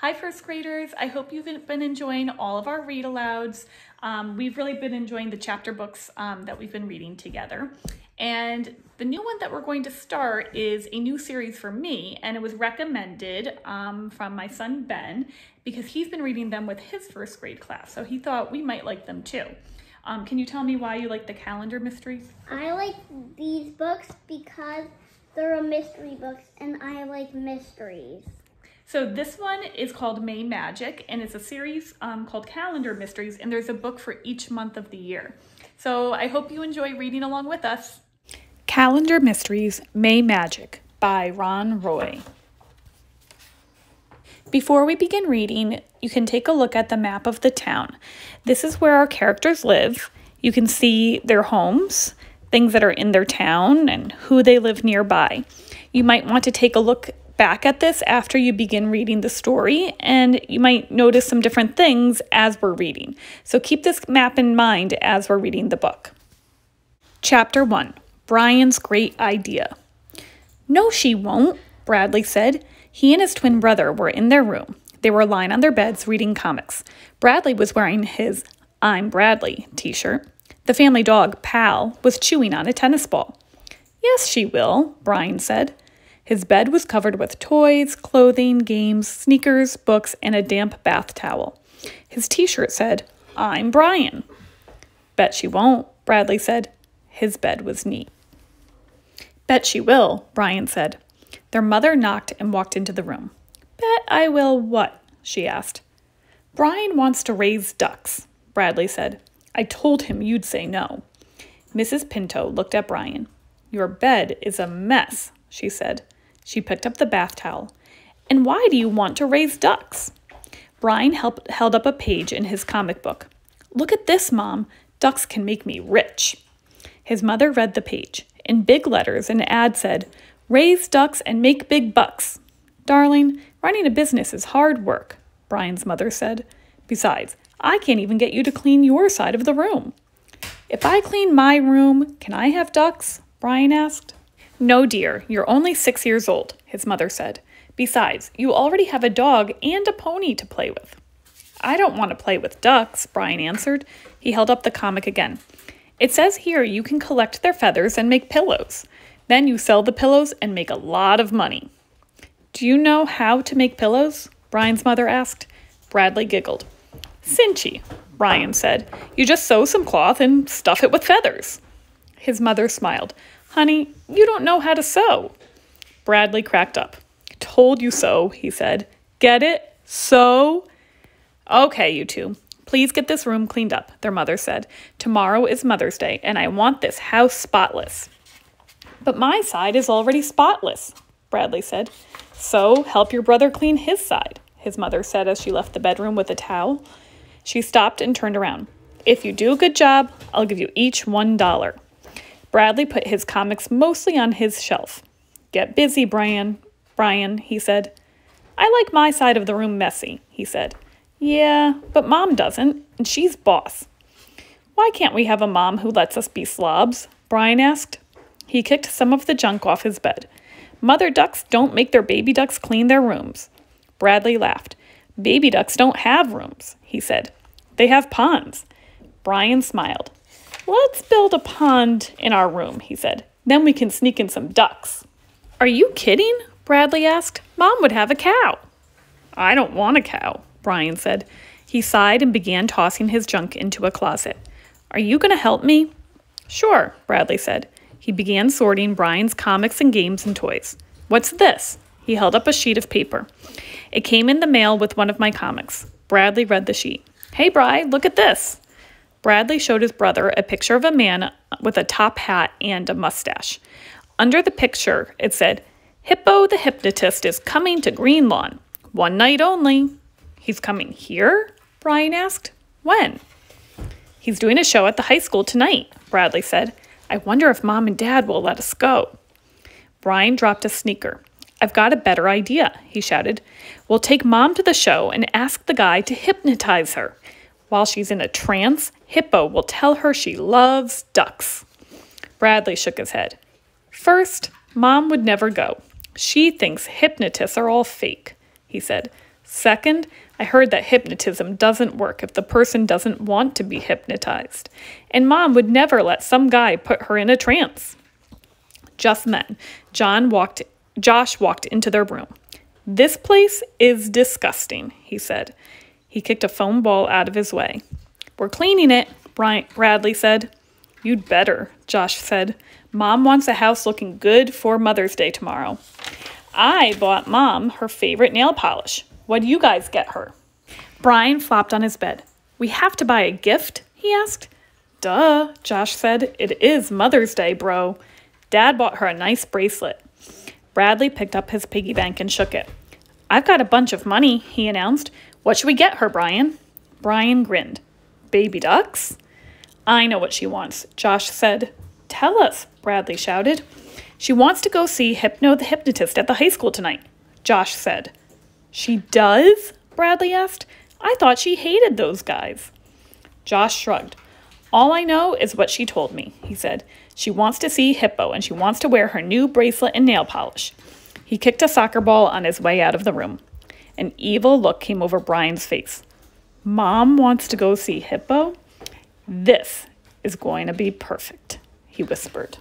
Hi, first graders. I hope you've been enjoying all of our read alouds. We've really been enjoying the chapter books that we've been reading together. And the new one that we're going to start is a new series for me, and it was recommended from my son, Ben, because he's been reading them with his first grade class. So he thought we might like them too. Can you tell me why you like the calendar mysteries? I like these books because they're mystery books and I like mysteries. So this one is called May Magic, and it's a series called Calendar Mysteries, and there's a book for each month of the year. So I hope you enjoy reading along with us. Calendar Mysteries, May Magic by Ron Roy. Before we begin reading, you can take a look at the map of the town. This is where our characters live. You can see their homes, things that are in their town, and who they live nearby. You might want to take a look back at this after you begin reading the story, and you might notice some different things as we're reading. So keep this map in mind as we're reading the book. Chapter 1, Brian's Great Idea. No, she won't, Bradley said. He and his twin brother were in their room. They were lying on their beds reading comics. Bradley was wearing his I'm Bradley t-shirt. The family dog, Pal, was chewing on a tennis ball. Yes, she will, Brian said. His bed was covered with toys, clothing, games, sneakers, books, and a damp bath towel. His t-shirt said, I'm Brian. Bet she won't, Bradley said. His bed was neat. Bet she will, Brian said. Their mother knocked and walked into the room. Bet I will what? She asked. Brian wants to raise ducks, Bradley said. I told him you'd say no. Mrs. Pinto looked at Brian. Your bed is a mess, she said. She picked up the bath towel. And why do you want to raise ducks? Brian held up a page in his comic book. Look at this, Mom. Ducks can make me rich. His mother read the page. In big letters, an ad said, Raise ducks and make big bucks. Darling, running a business is hard work, Brian's mother said. Besides, I can't even get you to clean your side of the room. If I clean my room, can I have ducks? Brian asked. No, dear, you're only 6 years old, his mother said. Besides, you already have a dog and a pony to play with. I don't want to play with ducks, Brian answered. He held up the comic again. It says here you can collect their feathers and make pillows. Then you sell the pillows and make a lot of money. Do you know how to make pillows? Brian's mother asked. Bradley giggled. Cinchy, Brian said. You just sew some cloth and stuff it with feathers. His mother smiled. Honey, you don't know how to sew. Bradley cracked up. Told you so, he said. Get it? Sew? Okay, you two. Please get this room cleaned up, their mother said. Tomorrow is Mother's Day, and I want this house spotless. But my side is already spotless, Bradley said. So help your brother clean his side, his mother said as she left the bedroom with a towel. She stopped and turned around. If you do a good job, I'll give you each $1. Bradley put his comics mostly on his shelf. Get busy, Brian, he said. I like my side of the room messy, he said. Yeah, but Mom doesn't, and she's boss. Why can't we have a mom who lets us be slobs? Brian asked. He kicked some of the junk off his bed. Mother ducks don't make their baby ducks clean their rooms. Bradley laughed. Baby ducks don't have rooms, he said. They have ponds. Brian smiled. Let's build a pond in our room, he said. Then we can sneak in some ducks. Are you kidding? Bradley asked. Mom would have a cow. I don't want a cow, Brian said. He sighed and began tossing his junk into a closet. Are you going to help me? Sure, Bradley said. He began sorting Brian's comics and games and toys. What's this? He held up a sheet of paper. It came in the mail with one of my comics. Bradley read the sheet. Hey, Bri, look at this. Bradley showed his brother a picture of a man with a top hat and a mustache. Under the picture, it said, Hippo the hypnotist is coming to Green Lawn. One night only. He's coming here? Brian asked. When? He's doing a show at the high school tonight, Bradley said. I wonder if Mom and Dad will let us go. Brian dropped a sneaker. I've got a better idea, he shouted. We'll take Mom to the show and ask the guy to hypnotize her. While she's in a trance, Hippo will tell her she loves ducks. Bradley shook his head. First, Mom would never go. She thinks hypnotists are all fake, he said. Second, I heard that hypnotism doesn't work if the person doesn't want to be hypnotized. And Mom would never let some guy put her in a trance. Just then, Josh walked into their room. "This place is disgusting," he said. He kicked a foam ball out of his way. "We're cleaning it," Bradley said. "You'd better," Josh said. "Mom wants a house looking good for Mother's Day tomorrow. I bought Mom her favorite nail polish. What do you guys get her?" Brian flopped on his bed. "We have to buy a gift?" he asked. "Duh," Josh said. "It is Mother's Day, bro. Dad bought her a nice bracelet." Bradley picked up his piggy bank and shook it. "I've got a bunch of money," he announced. "What should we get her, Brian?" Brian grinned. "Baby ducks?" "I know what she wants," Josh said. "Tell us," Bradley shouted. "She wants to go see Hypno the Hypnotist at the high school tonight," Josh said. "She does?" Bradley asked. "I thought she hated those guys." Josh shrugged. "All I know is what she told me," he said. "She wants to see Hippo, and she wants to wear her new bracelet and nail polish." He kicked a soccer ball on his way out of the room. An evil look came over Brian's face. "Mom wants to go see Hippo? This is going to be perfect," he whispered.